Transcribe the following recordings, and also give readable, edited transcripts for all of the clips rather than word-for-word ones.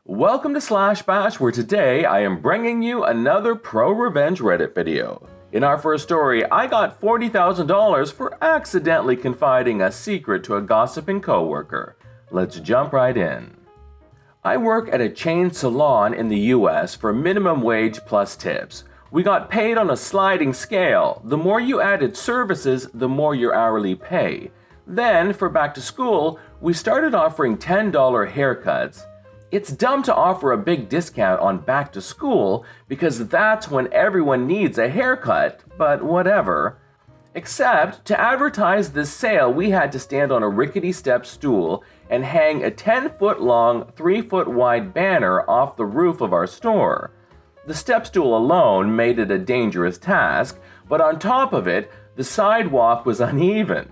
Welcome to Slash Bash, where today I am bringing you another proRevenge Reddit video. In our first story, I got $40,000 for accidentally confiding a secret to a gossiping coworker. Let's jump right in. I work at a chain salon in the US for minimum wage plus tips. We got paid on a sliding scale. The more you added services, the more your hourly pay. Then, for back to school, we started offering $10 haircuts. It's dumb to offer a big discount on back to school because that's when everyone needs a haircut, but whatever. Except, to advertise this sale, we had to stand on a rickety step stool and hang a 10-foot long, 3-foot wide banner off the roof of our store. The step stool alone made it a dangerous task, but on top of it, the sidewalk was uneven.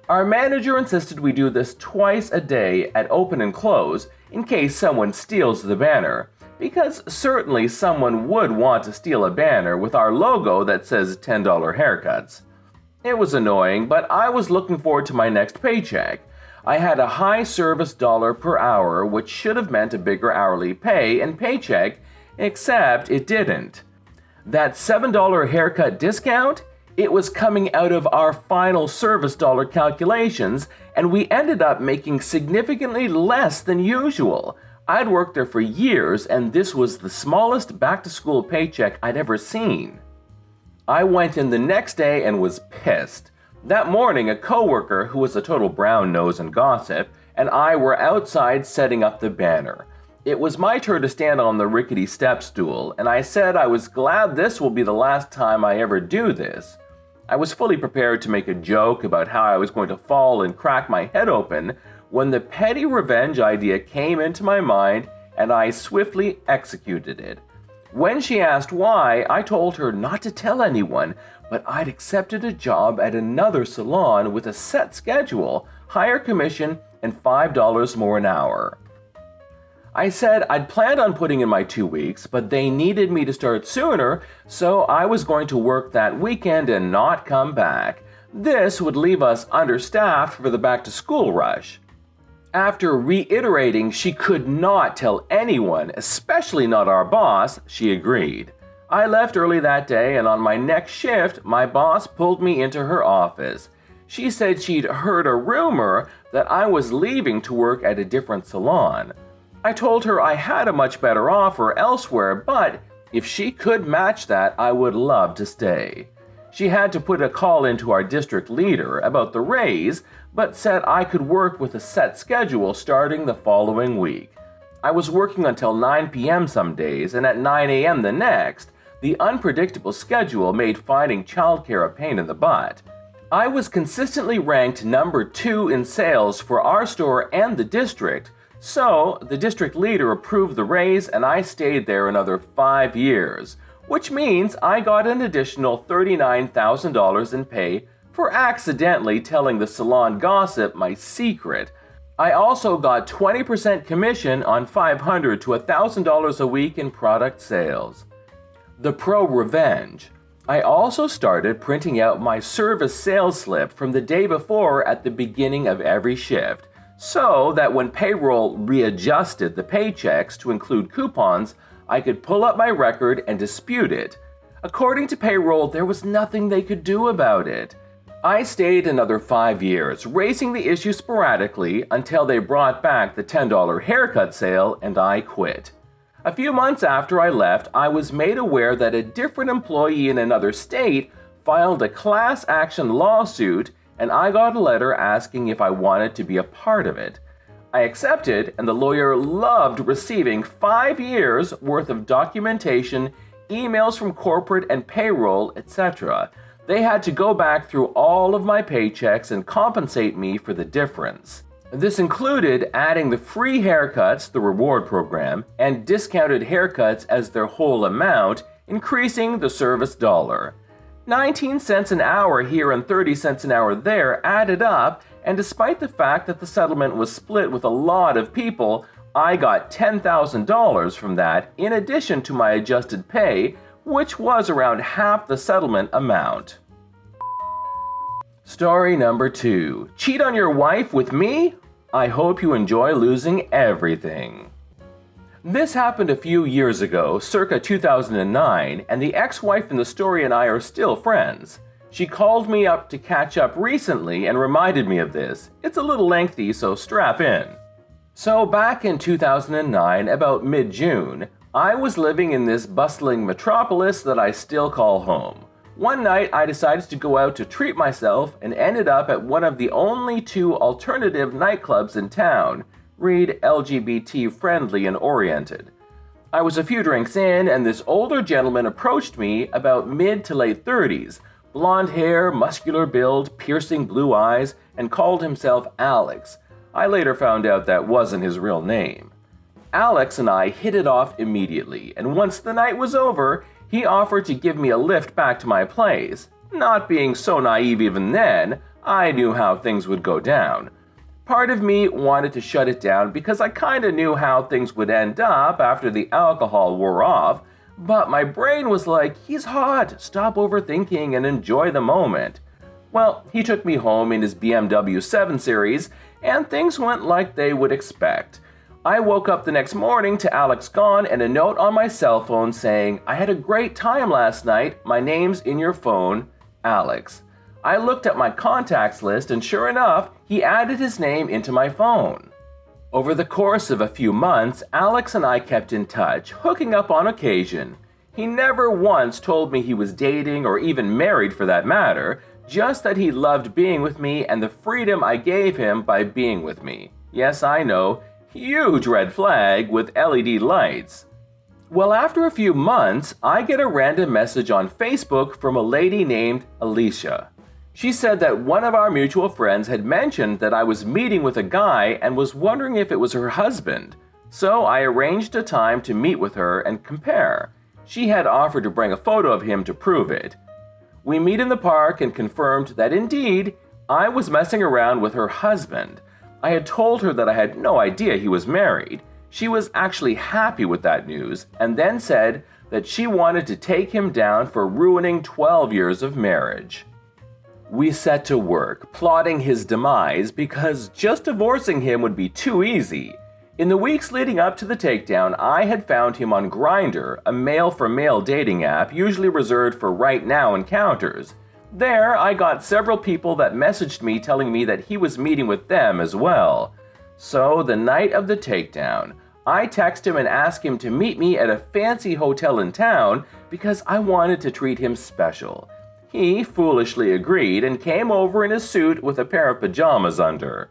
Our manager insisted we do this twice a day at open and close in case someone steals the banner, because certainly someone would want to steal a banner with our logo that says $10 haircuts. It was annoying, but I was looking forward to my next paycheck. I had a high service dollar per hour, which should have meant a bigger hourly pay and paycheck, except it didn't. That $7 haircut discount? It was coming out of our final service dollar calculations, and we ended up making significantly less than usual. I'd worked there for years, and this was the smallest back-to-school paycheck I'd ever seen. I went in the next day and was pissed. That morning, a coworker who was a total brown nose and gossip, and I were outside setting up the banner. It was my turn to stand on the rickety step stool, and I said I was glad this will be the last time I ever do this. I was fully prepared to make a joke about how I was going to fall and crack my head open when the petty revenge idea came into my mind and I swiftly executed it. When she asked why, I told her not to tell anyone, but I'd accepted a job at another salon with a set schedule, higher commission, and $5 more an hour. I said I'd planned on putting in my 2 weeks, but they needed me to start sooner, so I was going to work that weekend and not come back. This would leave us understaffed for the back-to-school rush. After reiterating she could not tell anyone, especially not our boss, she agreed. I left early that day, and on my next shift, my boss pulled me into her office. She said she'd heard a rumor that I was leaving to work at a different salon. I told her I had a much better offer elsewhere, but if she could match that, I would love to stay. She had to put a call into our district leader about the raise, but said I could work with a set schedule starting the following week. I was working until 9 p.m. some days and at 9 a.m. the next. The unpredictable schedule made finding childcare a pain in the butt. I was consistently ranked number 2 in sales for our store and the district, so the district leader approved the raise and I stayed there another 5 years, which means I got an additional $39,000 in pay for accidentally telling the salon gossip my secret. I also got 20% commission on $500 to $1,000 a week in product sales. The proRevenge. I also started printing out my service sales slip from the day before at the beginning of every shift, so that when payroll readjusted the paychecks to include coupons, I could pull up my record and dispute it. According to payroll, there was nothing they could do about it. I stayed another 5 years, raising the issue sporadically until they brought back the $10 haircut sale and I quit. A few months after I left, I was made aware that a different employee in another state filed a class action lawsuit, and I got a letter asking if I wanted to be a part of it. I accepted, and the lawyer loved receiving 5 years worth of documentation, emails from corporate and payroll, etc. They had to go back through all of my paychecks and compensate me for the difference. This included adding the free haircuts, the reward program, and discounted haircuts as their whole amount, increasing the service dollar. 19 cents an hour here and 30 cents an hour there added up, and despite the fact that the settlement was split with a lot of people, I got $10,000 from that in addition to my adjusted pay, which was around half the settlement amount. Story number 2. Cheat on your wife with me? I hope you enjoy losing everything. This happened a few years ago, circa 2009, and the ex-wife in the story and I are still friends. She called me up to catch up recently and reminded me of this. It's a little lengthy, so strap in. So back in 2009, about mid-June, I was living in this bustling metropolis that I still call home. One night, I decided to go out to treat myself and ended up at one of the only two alternative nightclubs in town, read LGBT friendly and oriented. I was a few drinks in and this older gentleman approached me, about mid to late 30s, blonde hair, muscular build, piercing blue eyes, and called himself Alex. I later found out that wasn't his real name. Alex and I hit it off immediately, and once the night was over, he offered to give me a lift back to my place. Not being so naive even then, I knew how things would go down. Part of me wanted to shut it down because I kinda knew how things would end up after the alcohol wore off, but my brain was like, he's hot, stop overthinking and enjoy the moment. Well, he took me home in his BMW 7 Series, and things went like they would expect. I woke up the next morning to Alex gone and a note on my cell phone saying, "I had a great time last night, my name's in your phone, Alex." I looked at my contacts list and sure enough, he added his name into my phone. Over the course of a few months, Alex and I kept in touch, hooking up on occasion. He never once told me he was dating or even married for that matter, just that he loved being with me and the freedom I gave him by being with me. Yes, I know, huge red flag with LED lights. Well, after a few months, I get a random message on Facebook from a lady named Alicia. She said that one of our mutual friends had mentioned that I was meeting with a guy and was wondering if it was her husband. So I arranged a time to meet with her and compare. She had offered to bring a photo of him to prove it. We meet in the park and confirmed that indeed, I was messing around with her husband. I had told her that I had no idea he was married. She was actually happy with that news and then said that she wanted to take him down for ruining 12 years of marriage. We set to work, plotting his demise because just divorcing him would be too easy. In the weeks leading up to the takedown, I had found him on Grindr, a male-for-male dating app usually reserved for right-now encounters. There, I got several people that messaged me telling me that he was meeting with them as well. So, the night of the takedown, I text him and ask him to meet me at a fancy hotel in town because I wanted to treat him special. He foolishly agreed and came over in a suit with a pair of pajamas under.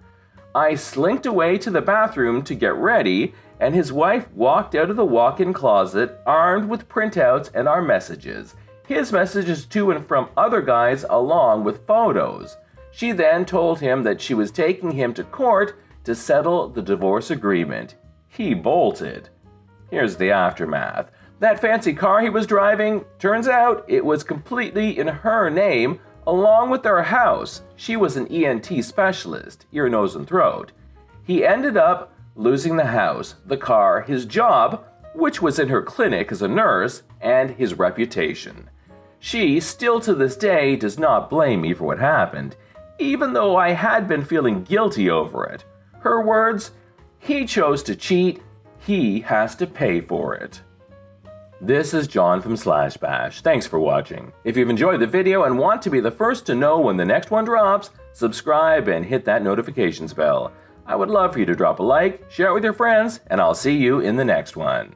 I slinked away to the bathroom to get ready, and his wife walked out of the walk-in closet armed with printouts and our messages. His messages to and from other guys along with photos. She then told him that she was taking him to court to settle the divorce agreement. He bolted. Here's the aftermath. That fancy car he was driving, turns out it was completely in her name, along with their house. She was an ENT specialist, ear, nose, and throat. He ended up losing the house, the car, his job, which was in her clinic as a nurse, and his reputation. She, still to this day, does not blame me for what happened, even though I had been feeling guilty over it. Her words, "He chose to cheat, he has to pay for it." This is John from /Bash. Thanks for watching. If you've enjoyed the video and want to be the first to know when the next one drops, subscribe and hit that notifications bell. I would love for you to drop a like, share it with your friends, and I'll see you in the next one.